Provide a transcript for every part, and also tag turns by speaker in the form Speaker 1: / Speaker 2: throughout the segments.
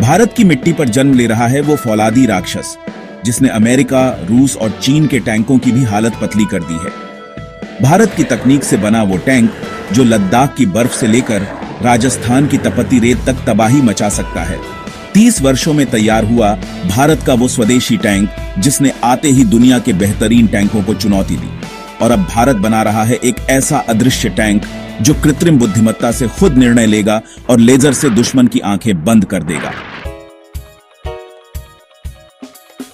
Speaker 1: भारत की मिट्टी पर जन्म ले रहा है वो फौलादी राक्षस जिसने अमेरिका, रूस और चीन के टैंकों की भी हालत पतली कर दी है। भारत की तकनीक से बना वो टैंक जो लद्दाख की बर्फ से लेकर राजस्थान की तपती रेत तक तबाही मचा सकता है। 30 वर्षों में तैयार हुआ भारत का वो स्वदेशी टैंक जिसने आते ही दुनिया के बेहतरीन टैंकों को चुनौती दी। और अब भारत बना रहा है एक ऐसा अदृश्य टैंक जो कृत्रिम बुद्धिमत्ता से खुद निर्णय लेगा और लेजर से दुश्मन की आंखें बंद कर देगा।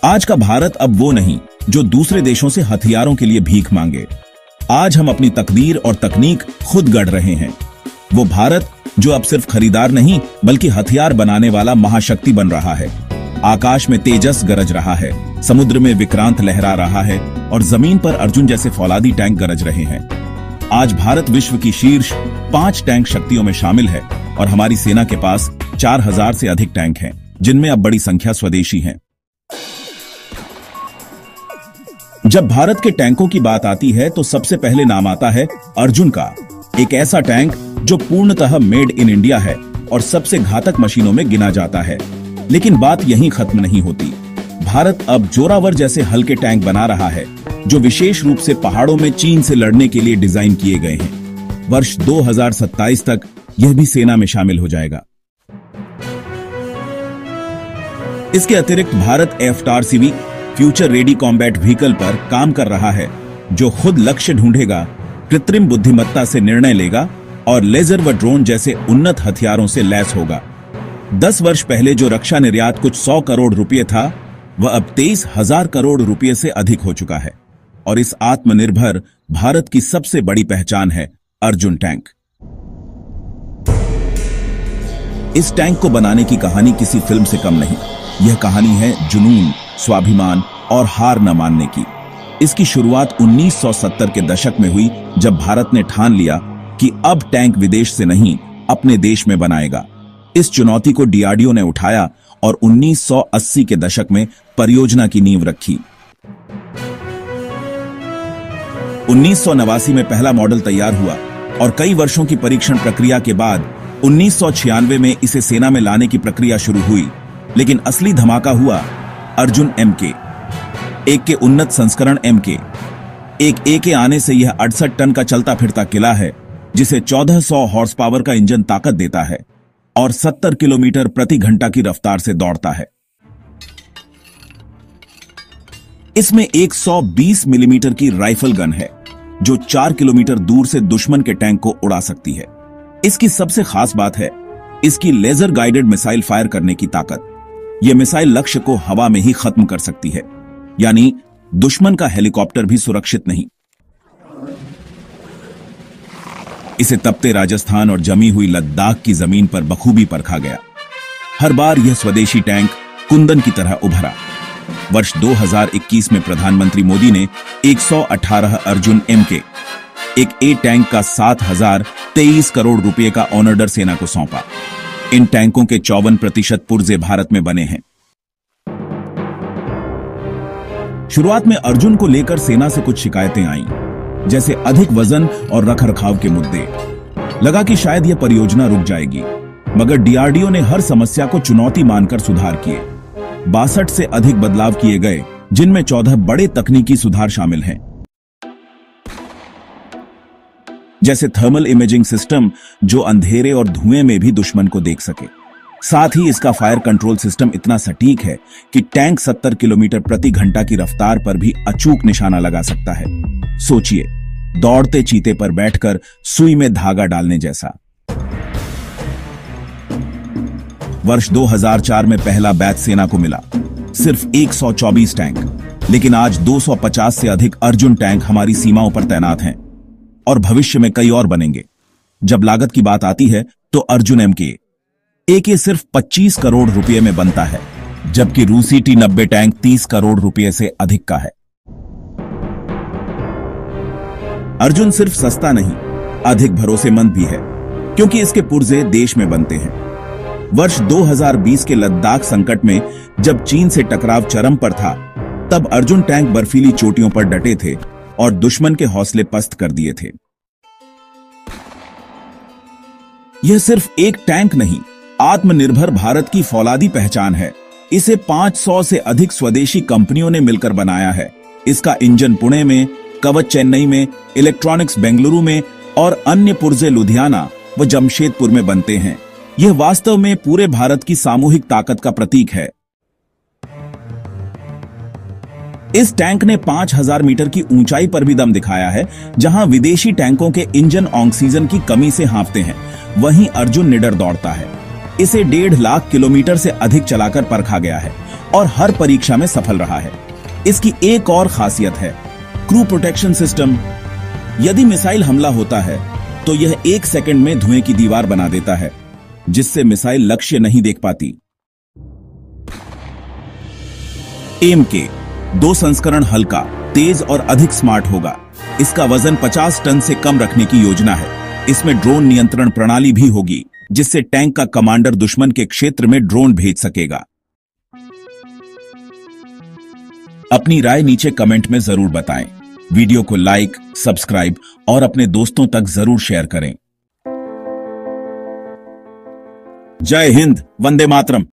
Speaker 1: आज का भारत अब वो नहीं जो दूसरे देशों से हथियारों के लिए भीख मांगे। आज हम अपनी तकदीर और तकनीक खुद गढ़ रहे हैं। वो भारत जो अब सिर्फ खरीदार नहीं बल्कि हथियार बनाने वाला महाशक्ति बन रहा है। आकाश में तेजस गरज रहा है, समुद्र में विक्रांत लहरा रहा है और जमीन पर अर्जुन जैसे फौलादी टैंक गरज रहे हैं। आज भारत विश्व की शीर्ष 5 टैंक शक्तियों में शामिल है और हमारी सेना के पास 4000 से अधिक टैंक हैं, जिनमें अब बड़ी संख्या स्वदेशी हैं। जब भारत के टैंकों की बात आती है तो सबसे पहले नाम आता है अर्जुन का, एक ऐसा टैंक जो पूर्णतः मेड इन इंडिया है और सबसे घातक मशीनों में गिना जाता है। लेकिन बात यहीं खत्म नहीं होती। भारत अब जोरावर जैसे हल्के टैंक बना रहा है जो विशेष रूप से पहाड़ों में चीन से लड़ने के लिए डिजाइन किए गए हैं। वर्ष 2027 तक यह भी सेना में शामिल हो जाएगा। इसके अतिरिक्त Bharat FTARCV future ready combat vehicle पर काम कर रहा है जो खुद लक्ष्य ढूंढेगा, कृत्रिम बुद्धिमत्ता से निर्णय लेगा और लेजर व ड्रोन जैसे उन्नत हथियारों से लैस होगा। 10 वर्ष पहले जो रक्षा निर्यात कुछ 100 करोड़ रुपए था, वह अब 23,000 करोड़ रुपए से अधिक हो चुका है। और इस आत्मनिर्भर भारत की सबसे बड़ी पहचान है अर्जुन टैंक। इस टैंक को बनाने की कहानी किसी फिल्म से कम नहीं। यह कहानी है जुनून, स्वाभिमान और हार न मानने की। इसकी शुरुआत 1970 के दशक में हुई जब भारत ने ठान लिया कि अब टैंक विदेश से नहीं अपने देश में बनाएगा। इस चुनौती को DRDO ने उठाया और 1980 के दशक में परियोजना की नींव रखी। 1989 में पहला मॉडल तैयार हुआ और कई वर्षों की परीक्षण प्रक्रिया के बाद 1996 में इसे सेना में लाने की प्रक्रिया शुरू हुई। लेकिन असली धमाका हुआ अर्जुन MK, एक के उन्नत संस्करण MK। एक A के आने से यह 68 टन का चलता फिरता किला है जिसे 1400 हॉर्स पावर का इंजन ताकत देता है और 70 किलोमीटर प्रति घंटा की रफ्तार से दौड़ता है। इसमें 120 मिलीमीटर की राइफल गन है जो 4 किलोमीटर दूर से दुश्मन के टैंक को उड़ा सकती है। इसकी सबसे खास बात है इसकी लेजर गाइडेड मिसाइल फायर करने की ताकत। यह मिसाइल लक्ष्य को हवा में ही खत्म कर सकती है, यानी दुश्मन का हेलीकॉप्टर भी सुरक्षित नहीं। इसे तपते राजस्थान और जमी हुई लद्दाख की जमीन पर बखूबी परखा गया। हर बार यह स्वदेशी टैंक कुंदन की तरह उभरा। वर्ष 2021 में प्रधानमंत्री मोदी ने 118 अर्जुन MK, एक A टैंक का 7,023 करोड़ रुपए का ऑर्डर सेना को सौंपा। इन टैंकों के 54% पुर्जे भारत में बने हैं। शुरुआत में अर्जुन को लेकर सेना से कुछ शिकायतें आईं, जैसे अधिक वजन और रखरखाव के मुद्दे। लगा कि शायद यह परियोजना रुक जाएगी, मगर DRDO ने हर समस्या को चुनौती मानकर सुधार किए। 62 से अधिक बदलाव किए गए, जिनमें 14 बड़े तकनीकी सुधार शामिल हैं, जैसे थर्मल इमेजिंग सिस्टम जो अंधेरे और धुएं में भी दुश्मन को देख सके। साथ ही इसका फायर कंट्रोल सिस्टम इतना सटीक है कि टैंक 70 किलोमीटर प्रति घंटा की रफ्तार पर भी अचूक निशाना लगा सकता है। सोचिए, दौड़ते चीते पर बैठकर सुई में धागा डालने जैसा। वर्ष 2004 में पहला बैच सेना को मिला, सिर्फ 124 टैंक। लेकिन आज 250 से अधिक अर्जुन टैंक हमारी सीमाओं पर तैनात हैं और भविष्य में कई और बनेंगे। जब लागत की बात आती है तो अर्जुन MK AK सिर्फ 25 करोड़ रुपए में बनता है, जबकि रूसी T-90 टैंक 30 करोड़ रुपए से अधिक का है। अर्जुन सिर्फ सस्ता नहीं, अधिक भरोसेमंद भी है, क्योंकि इसके पुर्जे देश में बनते हैं। वर्ष 2020 के लद्दाख संकट में जब चीन से टकराव चरम पर था, तब अर्जुन टैंक बर्फीली चोटियों पर डटे थे और दुश्मन के हौसले पस्त कर दिए थे। यह सिर्फ एक टैंक नहीं, आत्मनिर्भर भारत की फौलादी पहचान है। इसे 500 से अधिक स्वदेशी कंपनियों ने मिलकर बनाया है। इसका इंजन पुणे में, कवच चेन्नई में, इलेक्ट्रॉनिक्स बेंगलुरु में और अन्य पुर्जे लुधियाना व जमशेदपुर में बनते हैं। यह वास्तव में पूरे भारत की सामूहिक ताकत का प्रतीक है। इस टैंक ने 5000 मीटर की ऊंचाई पर भी दम दिखाया है, जहां विदेशी टैंकों के इंजन ऑक्सीजन की कमी से हांफते हैं, वहीं अर्जुन निडर दौड़ता है। इसे 1.5 लाख किलोमीटर से अधिक चलाकर परखा गया है और हर परीक्षा में सफल रहा है। इसकी एक और खासियत है क्रू प्रोटेक्शन सिस्टम। यदि मिसाइल हमला होता है तो यह 1 सेकंड में धुएं की दीवार बना देता है, जिससे मिसाइल लक्ष्य नहीं देख पाती। एम के 2 संस्करण हल्का, तेज और अधिक स्मार्ट होगा। इसका वजन 50 टन से कम रखने की योजना है। इसमें ड्रोन नियंत्रण प्रणाली भी होगी, जिससे टैंक का कमांडर दुश्मन के क्षेत्र में ड्रोन भेज सकेगा। अपनी राय नीचे कमेंट में जरूर बताएं। वीडियो को लाइक, सब्सक्राइब और अपने दोस्तों तक जरूर शेयर करें। जय हिंद, वंदे मातरम।